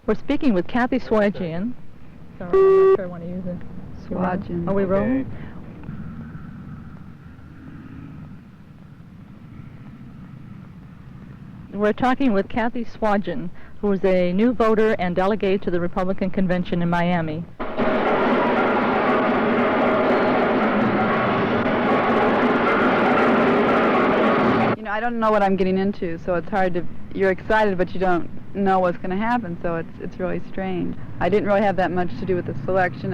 We're speaking with Kathy Swajian. Sorry, I'm not sure I want to use it. Swajian. Are we rolling? We're talking with Kathy Swajian, who is a new voter and delegate to the Republican Convention in Miami. You know, I don't know what I'm getting into, so it's hard to... You're excited, but you don't know what's going to happen, so it's really strange. I didn't really have that much to do with the selection.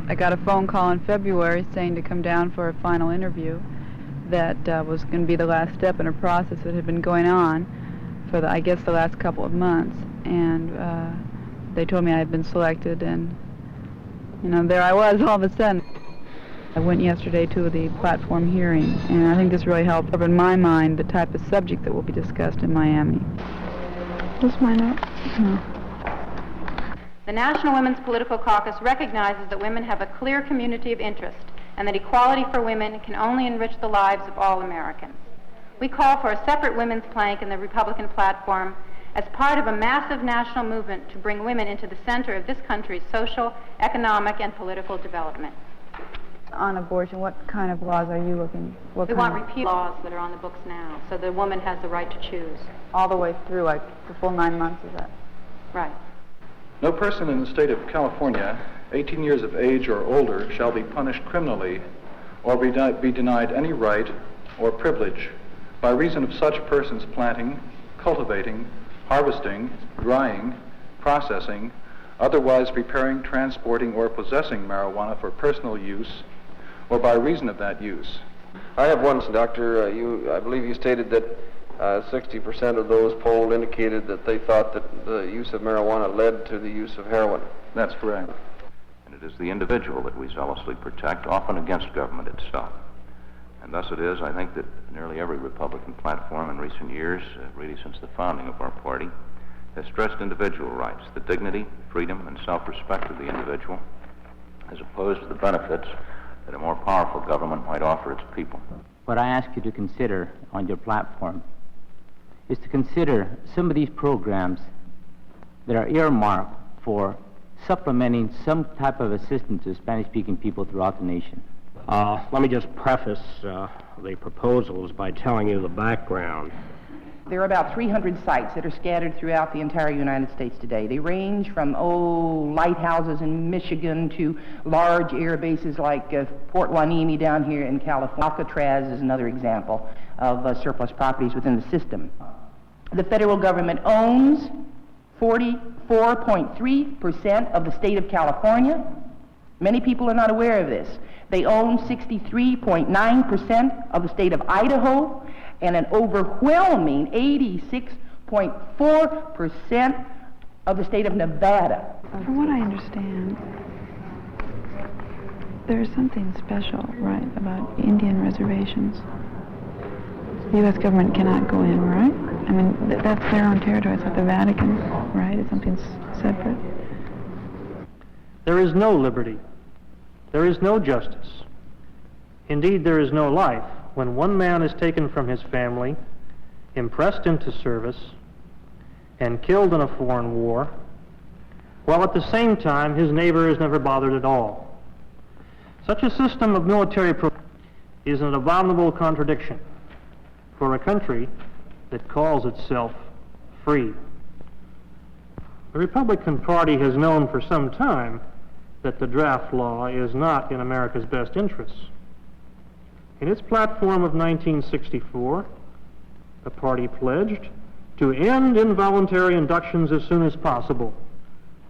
I got a phone call in February saying to come down for a final interview that was going to be the last step in a process that had been going on for, I guess, the last couple of months. And they told me I had been selected, and, you know, there I was all of a sudden. I went yesterday to the platform hearing, and I think this really helped in my mind the type of subject that will be discussed in Miami. This mine up? No. The National Women's Political Caucus recognizes that women have a clear community of interest and that equality for women can only enrich the lives of all Americans. We call for a separate women's plank in the Republican platform as part of a massive national movement to bring women into the center of this country's social, economic, and political development. On abortion, what kind of laws are you looking? We want repeal laws that are on the books now, so the woman has the right to choose. All the way through, like the full 9 months, is that? Right. No person in the state of California, 18 years of age or older, shall be punished criminally or be denied any right or privilege by reason of such persons planting, cultivating, harvesting, drying, processing, otherwise preparing, transporting, or possessing marijuana for personal use, or by reason of that use. I have one, Doctor. I believe you stated that 60% of those polled indicated that they thought that the use of marijuana led to the use of heroin. That's correct. And it is the individual that we zealously protect, often against government itself. And thus it is, I think, that nearly every Republican platform in recent years, really since the founding of our party, has stressed individual rights, the dignity, freedom, and self-respect of the individual, as opposed to the benefits that a more powerful government might offer its people. What I ask you to consider on your platform is to consider some of these programs that are earmarked for supplementing some type of assistance to Spanish-speaking people throughout the nation. Let me just preface the proposals by telling you the background. There are about 300 sites that are scattered throughout the entire United States today. They range from, lighthouses in Michigan to large air bases like Port Hueneme down here in California. Alcatraz is another example of surplus properties within the system. The federal government owns 44.3% of the state of California. Many people are not aware of this. They own 63.9% of the state of Idaho, and an overwhelming 86.4% of the state of Nevada. From what I understand, there's something special, right, about Indian reservations. The U.S. government cannot go in, right? I mean, that's their own territory. It's like the Vatican, right? It's something separate. There is no liberty. There is no justice. Indeed, there is no life when one man is taken from his family, impressed into service, and killed in a foreign war, while at the same time his neighbor is never bothered at all. Such a system of military is an abominable contradiction for a country that calls itself free. The Republican Party has known for some time that the draft law is not in America's best interests. In its platform of 1964, the party pledged to end involuntary inductions as soon as possible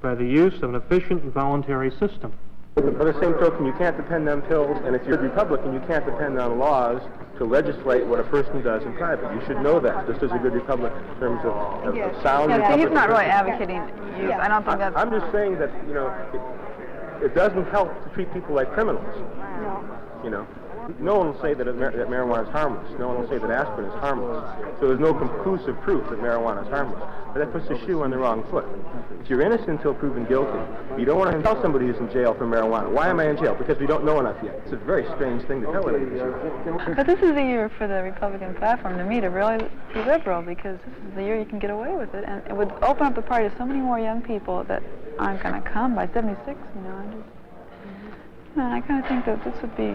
by the use of an efficient and voluntary system. By the same token, you can't depend on pills, and if you're a Republican, you can't depend on laws to legislate what a person does in private. You should know that, just as a good Republican in terms of sound. Yeah, he's not really advocating use. I don't think that's... I'm just saying that, you know, it doesn't help to treat people like criminals. No. You know, No one will say that marijuana is harmless. No one will say that aspirin is harmless. So there's no conclusive proof that marijuana is harmless. But that puts the shoe on the wrong foot. If you're innocent until proven guilty, you don't want to tell somebody who's in jail for marijuana. Why am I in jail? Because we don't know enough yet. It's a very strange thing to tell anybody. But this is the year for the Republican platform, to me, to really be liberal, because this is the year you can get away with it. And it would open up the party to so many more young people that aren't going to come by 76, you know. I kind of think that this would be,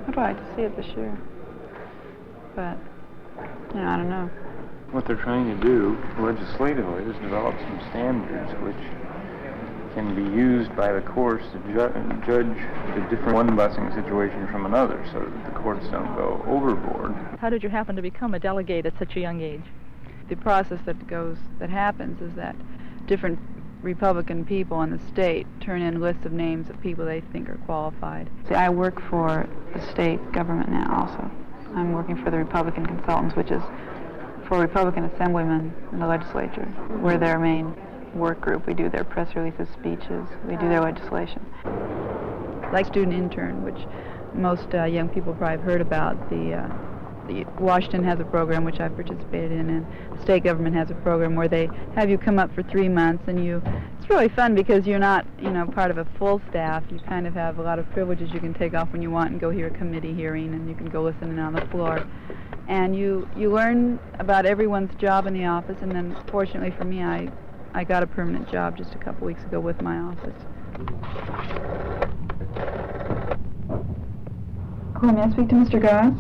I'd like to see it this year. But, you know, I don't know. What they're trying to do legislatively is develop some standards which can be used by the courts to judge the different one busing situation from another, so that the courts don't go overboard. How did you happen to become a delegate at such a young age? The process that happens is that different Republican people in the state turn in lists of names of people they think are qualified. See, I work for the state government now also. I'm working for the Republican Consultants, which is for Republican assemblymen in the legislature. We're their main work group. We do their press releases, speeches. We do their legislation. Like student intern, which most young people probably have heard about. Washington has a program which I've participated in, and the state government has a program where they have you come up for 3 months, and it's really fun because you're not, part of a full staff. You kind of have a lot of privileges. You can take off when you want and go hear a committee hearing, and you can go listen in on the floor. And you learn about everyone's job in the office, and then fortunately for me, I got a permanent job just a couple weeks ago with my office. Hello, may I speak to Mr. Goss?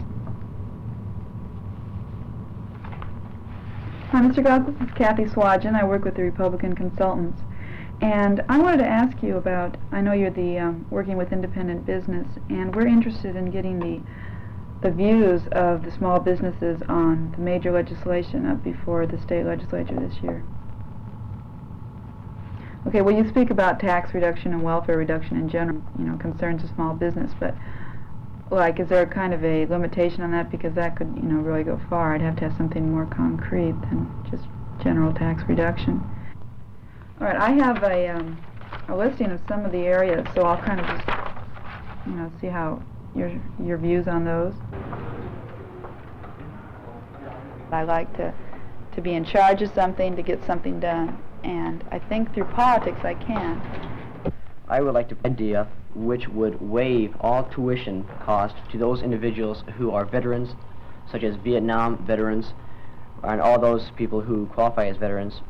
Hi, Mr. Goss, this is Kathy Swadgen. I work with the Republican Consultants. And I wanted to ask you about, I know you're the working with independent business, and we're interested in getting the views of the small businesses on the major legislation up before the state legislature this year. Okay, well, you speak about tax reduction and welfare reduction in general, concerns of small business, but like, is there kind of a limitation on that? Because that could, really go far. I'd have to have something more concrete than just general tax reduction. All right, I have a listing of some of the areas, so I'll kind of just, see how your views on those. I like to be in charge of something, to get something done, and I think through politics I can. I would like to idea which would waive all tuition costs to those individuals who are veterans, such as Vietnam veterans, and all those people who qualify as veterans.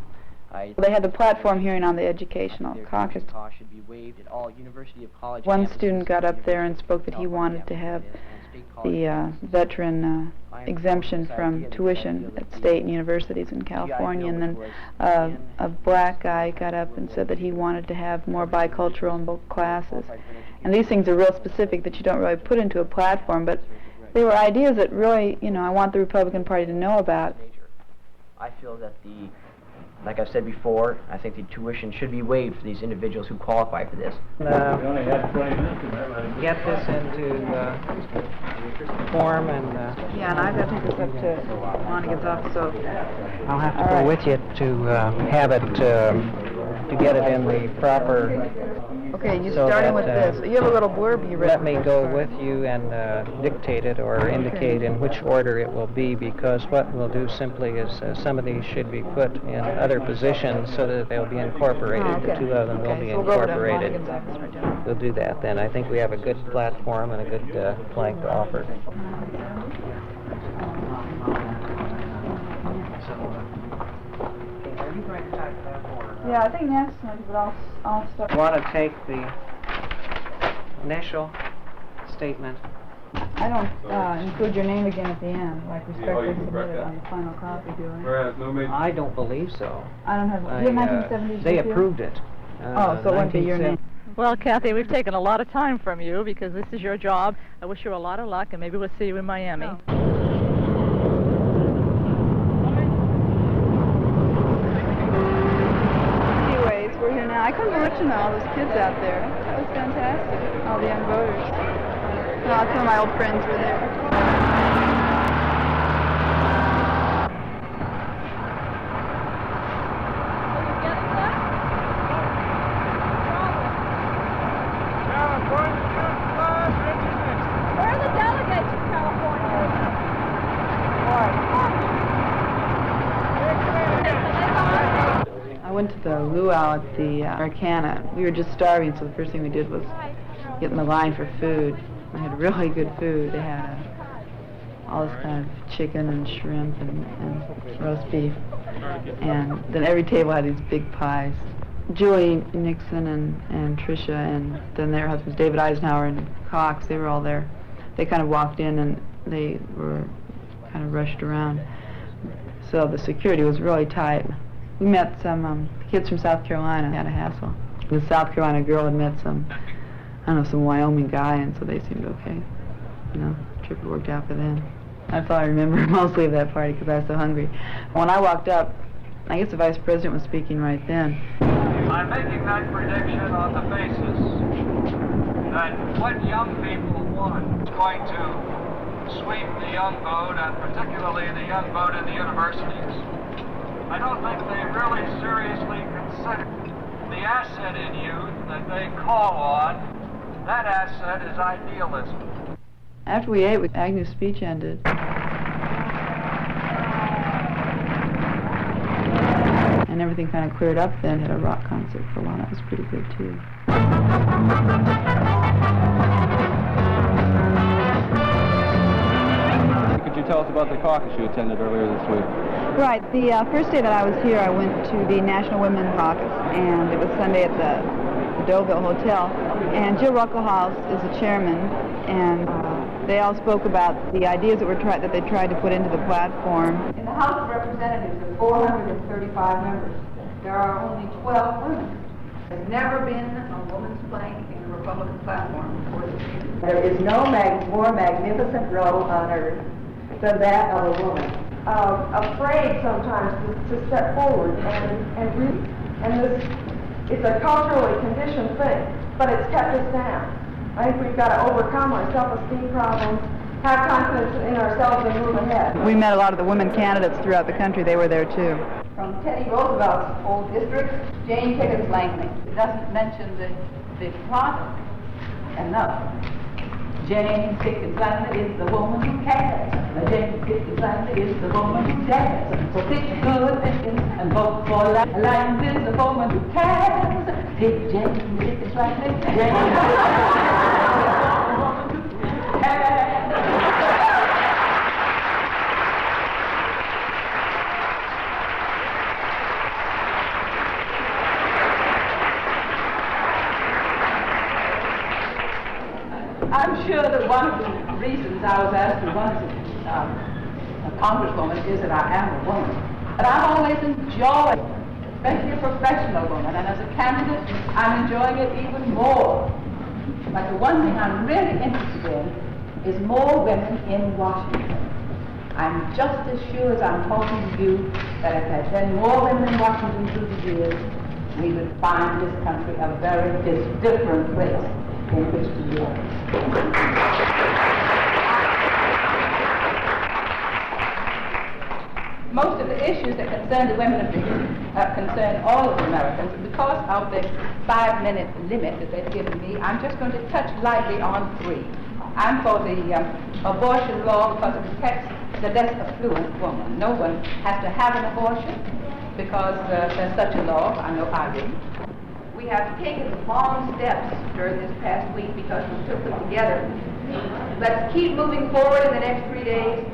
They had the platform hearing on the educational caucus. Costs should be waived at all University of College. One student got up there and spoke that he wanted to have the veteran exemption from tuition at state and universities in California, and then a black guy got up and said that he wanted to have more bicultural in both classes. And these things are real specific that you don't really put into a platform, but they were ideas that really, I want the Republican Party to know about. I feel that like I've said before, I think the tuition should be waived for these individuals who qualify for this. We only had 20 minutes in there. Get this into form and... Yeah, and I've got to take this up to Monaghan's office, so... I'll have to go with you to have it, to get it in the proper... Okay, you're starting with this. You have a little blurb you read. Let me go with you and dictate it or indicate in which order it will be, because what we'll do simply is some of these should be put in other positions so that they'll be incorporated. Oh, okay. The two of them will be incorporated. We'll do that then. I think we have a good platform and a good plank to offer. Yeah, I think next one, but I'll start. You want to take the initial statement? I don't include your name again at the end, like respectfully submitted on the final copy, do I? I don't believe so. I don't have, do you have 1970s? They approved it. Oh, so it wouldn't be your name. Well, Kathy, we've taken a lot of time from you because this is your job. I wish you a lot of luck, and maybe we'll see you in Miami. Oh. We're here now. I couldn't believe all those kids out there. That was fantastic. All the young voters. Some of my old friends were there. Where are the delegates? went to the luau at the Americana. We were just starving, so the first thing we did was get in the line for food. We had really good food. They had all this kind of chicken and shrimp and roast beef. And then every table had these big pies. Julie Nixon and Tricia, and then their husbands, David Eisenhower and Cox, they were all there. They kind of walked in and they were kind of rushed around. So the security was really tight. We met some kids from South Carolina. Had a hassle. The South Carolina girl had met some Wyoming guy, and so they seemed okay. You know, the trip had worked out for them. That's all I remember mostly of that party because I was so hungry. When I walked up, I guess the vice president was speaking right then. I'm making that prediction on the basis that what young people want is going to sweep the young vote, and particularly the young vote in the universities. I don't think they really seriously consider the asset in youth that they call on. That asset is idealism. After we ate, Agnew's speech ended. And everything kind of cleared up then, had a rock concert for a while. That was pretty good, too. Could you tell us about the caucus you attended earlier this week? Right. The first day that I was here, I went to the National Women's Caucus, and it was Sunday at the Deauville Hotel. And Jill Rucklehaus is the chairman, and they all spoke about the ideas that they tried to put into the platform. In the House of Representatives of 435 members, there are only 12 women. There's never been a woman's plank in the Republican platform before this year. There is no more magnificent role on earth than that of a woman. Afraid sometimes to step forward and read. And it's a culturally conditioned thing, but it's kept us down. I think we've got to overcome our self-esteem problems, have confidence in ourselves, and move ahead. We met a lot of the women candidates throughout the country. They were there, too. From Teddy Roosevelt's old district, Jane Pickens Langley. It doesn't mention the plot enough. Jane Pickens Langley is the woman who cares. Jane Pickens Langley is the woman who dares. So pick good Pickens and vote for Langley is the woman who cares. Pick Jane Pickens Langley. I'm sure that one of the reasons I was asked to run as a congresswoman is that I am a woman. But I've always enjoyed, especially a professional woman, and as a candidate, I'm enjoying it even more. But the one thing I'm really interested in is more women in Washington. I'm just as sure as I'm talking to you that if there'd been more women in Washington through the years, we would find this country a very different place in which to live. Most of the issues that concern the women of concern all of Americans. Because of the 5-minute limit that they've given me, I'm just going to touch lightly on 3. I'm for the abortion law because it protects the less affluent woman. No one has to have an abortion because there's such a law. I know I didn't. We have taken long steps during this past week because we took them together. Let's keep moving forward in the next 3 days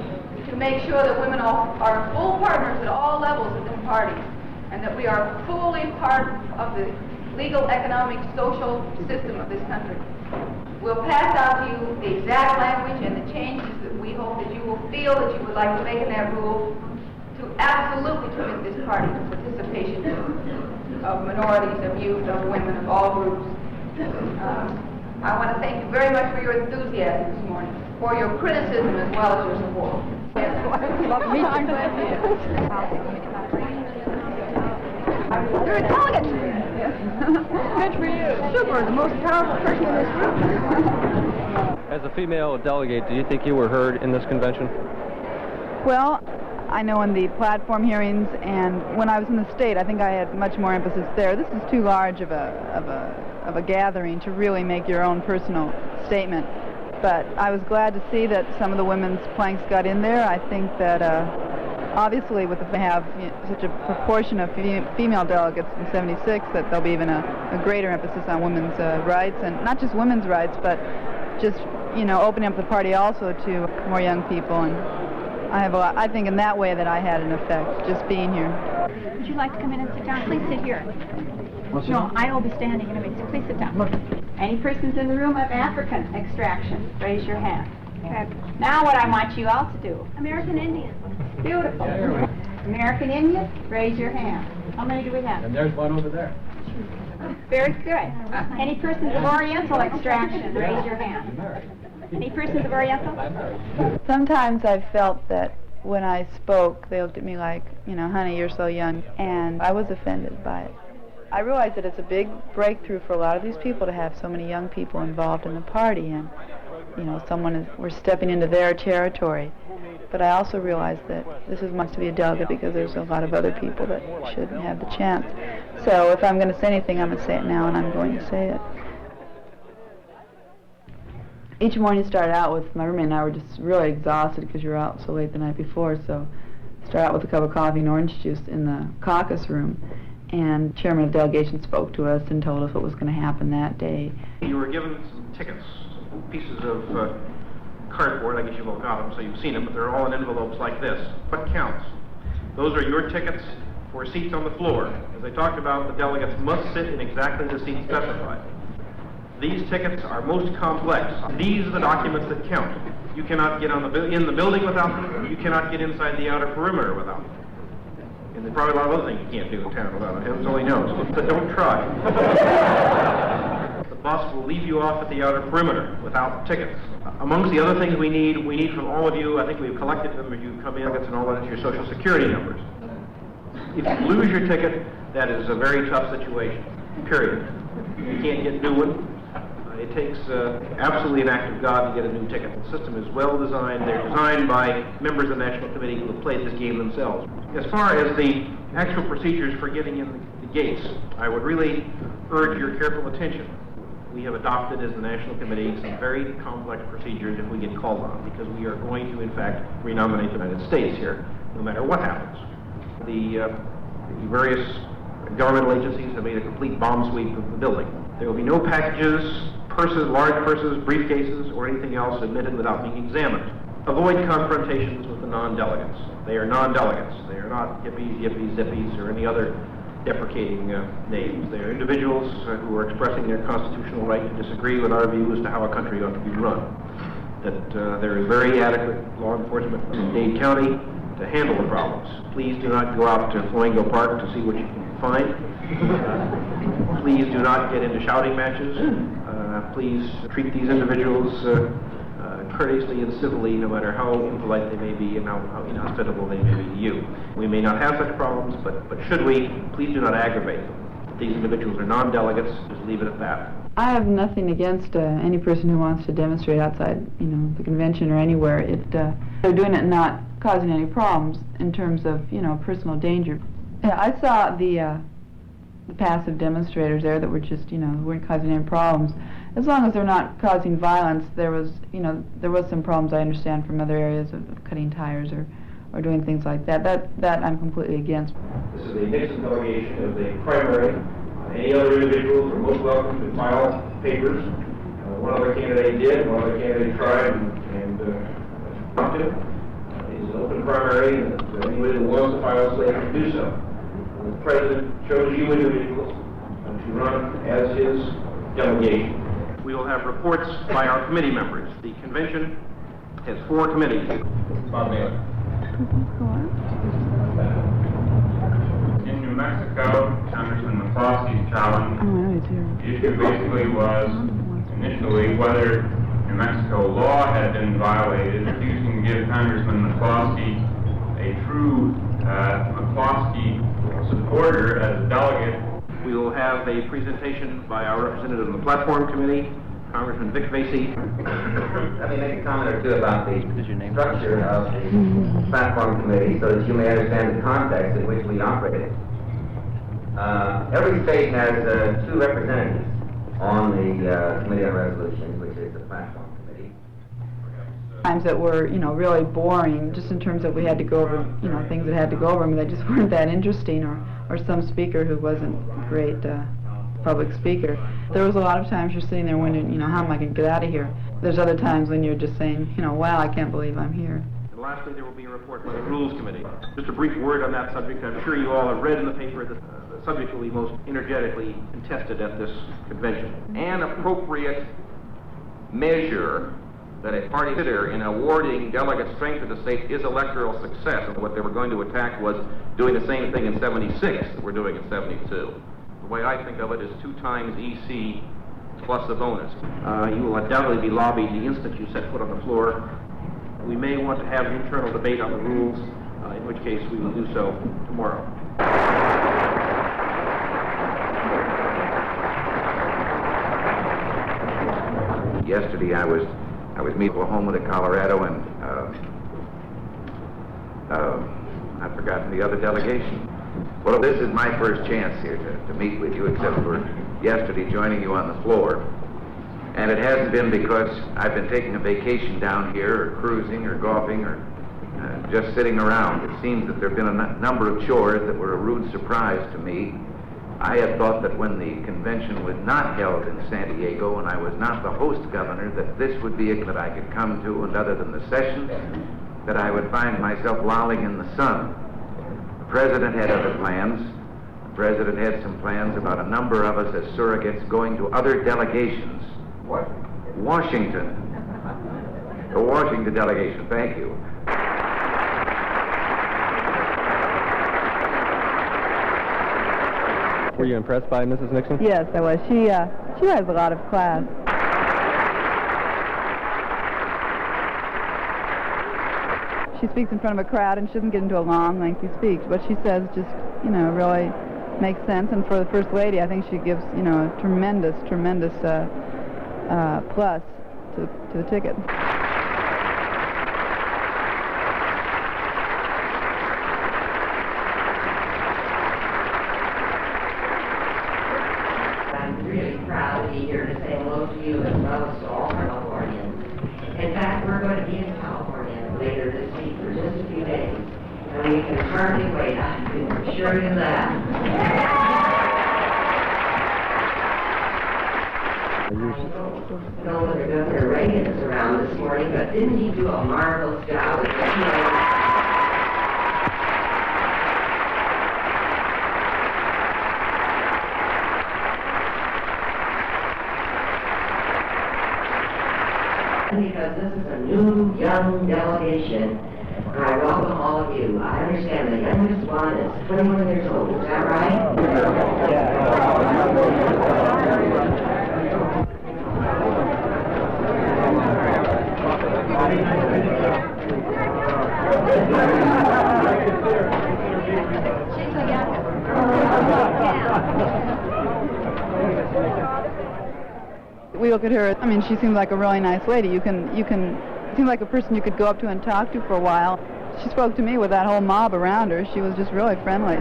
to make sure that women are full partners at all levels of the party and that we are fully part of the legal, economic, social system of this country. We'll pass out to you the exact language and the changes that we hope that you will feel that you would like to make in that rule to absolutely commit this party to participation of minorities, of youth, of women, of all groups. I want to thank you very much for your enthusiasm this morning, for your criticism as well as your support. Me too. I'm glad you You're a delegate. Good for you. Super, the most powerful person in this room. As a female delegate, do you think you were heard in this convention? Well, I know in the platform hearings and when I was in the state, I think I had much more emphasis there. This is too large of a gathering to really make your own personal statement. But I was glad to see that some of the women's planks got in there. I think that Obviously, with the have such a proportion of female delegates in '76, that there'll be even a greater emphasis on women's rights, and not just women's rights, but just opening up the party also to more young people. And I think in that way that I had an effect just being here. Would you like to come in and sit down? Please sit here. No, I will be standing in a minute, so please sit down. Any persons in the room of African extraction, raise your hand. Okay. Now what I want you all to do. American Indian. Beautiful. American Indian, raise your hand. How many do we have? And there's one over there. Very good. Any persons of Oriental extraction, raise your hand. Any persons of Oriental? Sometimes I felt that when I spoke, they looked at me like, honey, you're so young, and I was offended by it. I realize that it's a big breakthrough for a lot of these people to have so many young people involved in the party, and we're stepping into their territory. But I also realize that this is much to be a delegate because there's a lot of other people that shouldn't have the chance. So if I'm going to say anything, I'm going to say it now, and I'm going to say it. Each morning started out with, my roommate and I were just really exhausted because you were out so late the night before, so start out with a cup of coffee and orange juice in the caucus room. And the chairman of the delegation spoke to us and told us what was going to happen that day. You were given some tickets, pieces of cardboard. I guess you've all got them, so you've seen them, but they're all in envelopes like this. What counts? Those are your tickets for seats on the floor. As I talked about, the delegates must sit in exactly the seats specified. These tickets are most complex. These are the documents that count. You cannot get in the building without them. You cannot get inside the outer perimeter without them. And there's probably a lot of other things you can't do in town without it. Heavens only knows. But don't try. The bus will leave you off at the outer perimeter without tickets. Amongst the other things we need from all of you, I think we've collected them as you come in, and all that is your Social Security numbers. If you lose your ticket, that is a very tough situation, period. You can't get a new one. It takes absolutely an act of God to get a new ticket. The system is well designed. They're designed by members of the National Committee who have played this game themselves. As far as the actual procedures for getting in the gates, I would really urge your careful attention. We have adopted as the National Committee some very complex procedures if we get called on, because we are going to, in fact, renominate the United States here, no matter what happens. The various governmental agencies have made a complete bomb sweep of the building. There will be no packages, purses, large purses, briefcases, or anything else admitted without being examined. Avoid confrontations with the non-delegates. They are non-delegates. They are not hippies, yippies, zippies, or any other deprecating names. They are individuals who are expressing their constitutional right to disagree with our view as to how a country ought to be run. That there is very adequate law enforcement in Dade County to handle the problems. Please do not go out to Flamingo Park to see what you can find. Please do not get into shouting matches. Please treat these individuals courteously and civilly, no matter how impolite they may be and how inhospitable they may be to you. We may not have such problems, but should we, please do not aggravate them. These individuals are non-delegates. Just leave it at that. I have nothing against any person who wants to demonstrate outside, the convention or anywhere. They're doing it not causing any problems in terms of, personal danger. Yeah, I saw the passive demonstrators there that were just, weren't causing any problems. As long as they're not causing violence, there was some problems I understand from other areas of cutting tires or doing things like that. That I'm completely against. This is a Nixon delegation of the primary. Any other individuals are most welcome to file papers. One other candidate did, one other candidate tried and not to. It's an open primary, and anybody who wants to file a slate can do so. The President chose you individuals to run as his delegation. We will have reports by our committee members. The convention has 4 committees. Bob Naylor. In New Mexico, Congressman McCloskey's challenge, the issue basically was initially whether New Mexico law had been violated, refusing to give Congressman McCloskey a true McCloskey supporter as a delegate. We will have a presentation by our representative on the Platform Committee, Congressman Vic Vasey. Let me make a comment or two about the structure of the Platform Committee so that you may understand the context in which we operate. Every state has 2 representatives on the Committee on Resolutions, which is the Platform Committee. Times that were, you know, really boring, just in terms of we had to go over, you know, things that had to go over. I mean, they just weren't that interesting, or some speaker who wasn't a great public speaker. There was a lot of times you're sitting there wondering, you know, how am I going to get out of here? There's other times when you're just saying, you know, wow, I can't believe I'm here. And lastly, there will be a report by the Rules Committee. Just a brief word on that subject. I'm sure you all have read in the paper that the subject will be most energetically contested at this convention. An appropriate measure that a party consider in awarding delegate strength to the state is electoral success. And what they were going to attack was doing the same thing in 76 that we're doing in 72. The way I think of it is 2 times EC plus a bonus. You will undoubtedly be lobbied the instant you set foot on the floor. We may want to have an internal debate on the rules, in which case we will do so tomorrow. Yesterday I was meeting Oklahoma to Colorado, and I've forgotten the other delegation. Well, this is my first chance here to meet with you, except for yesterday joining you on the floor. And it hasn't been because I've been taking a vacation down here, or cruising, or golfing, or just sitting around. It seems that there have been a number of chores that were a rude surprise to me. I had thought that when the convention was not held in San Diego and I was not the host governor, that this would be it that I could come to, and other than the session, that I would find myself lolling in the sun. The president had other plans. The president had some plans about a number of us as surrogates going to other delegations. What? Washington. The Washington delegation, thank you. Were you impressed by Mrs. Nixon? Yes, I was. She has a lot of class. She speaks in front of a crowd, and she doesn't get into a long, lengthy speech. What she says just, you know, really makes sense. And for the First Lady, I think she gives, you know, a tremendous plus to the ticket. I'm really proud to be here to say hello to you as well as to all Californians. In fact, we're going to be in California later this week for just a few days, and we can hardly wait. I can assure you that. I don't know whether Governor Reagan is around this morning, but didn't he do a marvelous job with the because this is a new, young delegation. I welcome all of you. I understand the youngest one is 21 years old. Is that right? We look at her, I mean, she seems like a really nice lady. You can, seems like a person you could go up to and talk to for a while. She spoke to me with that whole mob around her. She was just really friendly.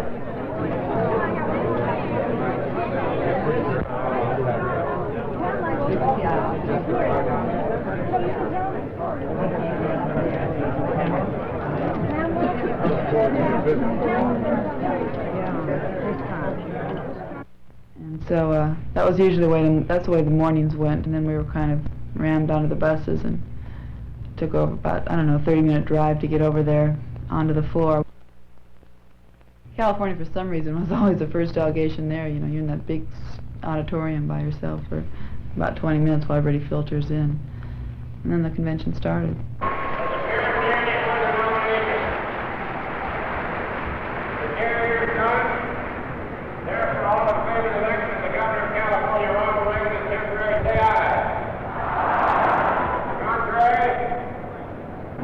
And so that was usually that's the way the mornings went, and then we were kind of rammed onto the buses and took over about, I don't know, a 30-minute drive to get over there onto the floor. California, for some reason, was always the first delegation there. You know, you're in that big auditorium by yourself for about 20 minutes while everybody filters in. And then the convention started.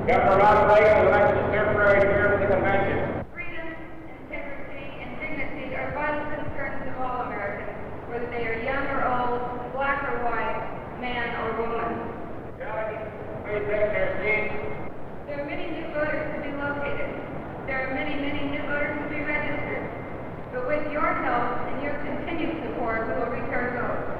Governor Ronald Reagan was elected as temporary chair of the convention. Freedom, integrity, and dignity are vital concerns of all Americans, whether they are young or old, black or white, man or woman. Delegates, please take their seats. There are many new voters to be located. There are many new voters to be registered. But with your help and your continued support, we will reach our goals.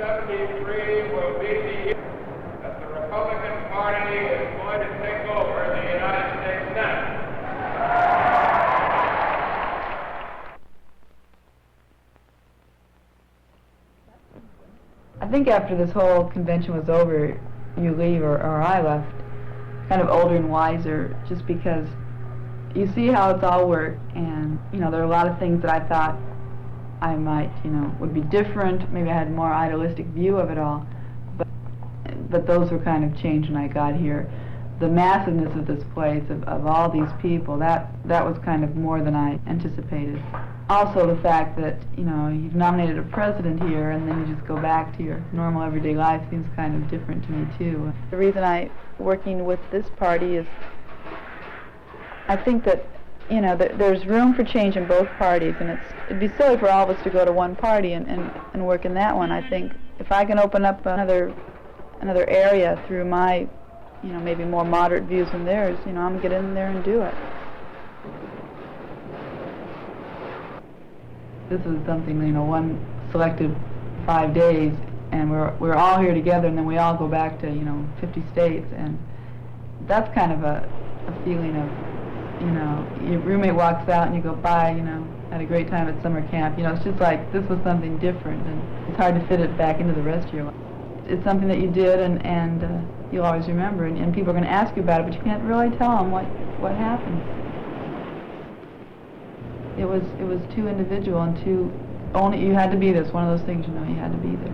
1973 will be the year that the Republican Party is going to take over the United States Senate. I think after this whole convention was over, you leave, or I left, kind of older and wiser, just because you see how it's all worked, and, you know, there are a lot of things that I thought I might, you know, would be different. Maybe I had a more idealistic view of it all, but those were kind of changed when I got here. The massiveness of this place, of all these people, that was kind of more than I anticipated. Also the fact that, you know, you've nominated a president here and then you just go back to your normal everyday life seems kind of different to me too. The reason working with this party is I think that, you know, there's room for change in both parties, and it'd be silly for all of us to go to one party and work in that one. I think if I can open up another area through my, you know, maybe more moderate views than theirs, you know, I'm gonna get in there and do it. This is something, you know, one selected 5 days, and we're all here together, and then we all go back to, you know, 50 states, and that's kind of a feeling of, you know, your roommate walks out and you go, bye, you know, had a great time at summer camp. You know, it's just like this was something different, and it's hard to fit it back into the rest of your life. It's something that you did, and you'll always remember, and people are going to ask you about it, but you can't really tell them what happened. It was too individual and too, only you had to be this, one of those things, you know, you had to be there.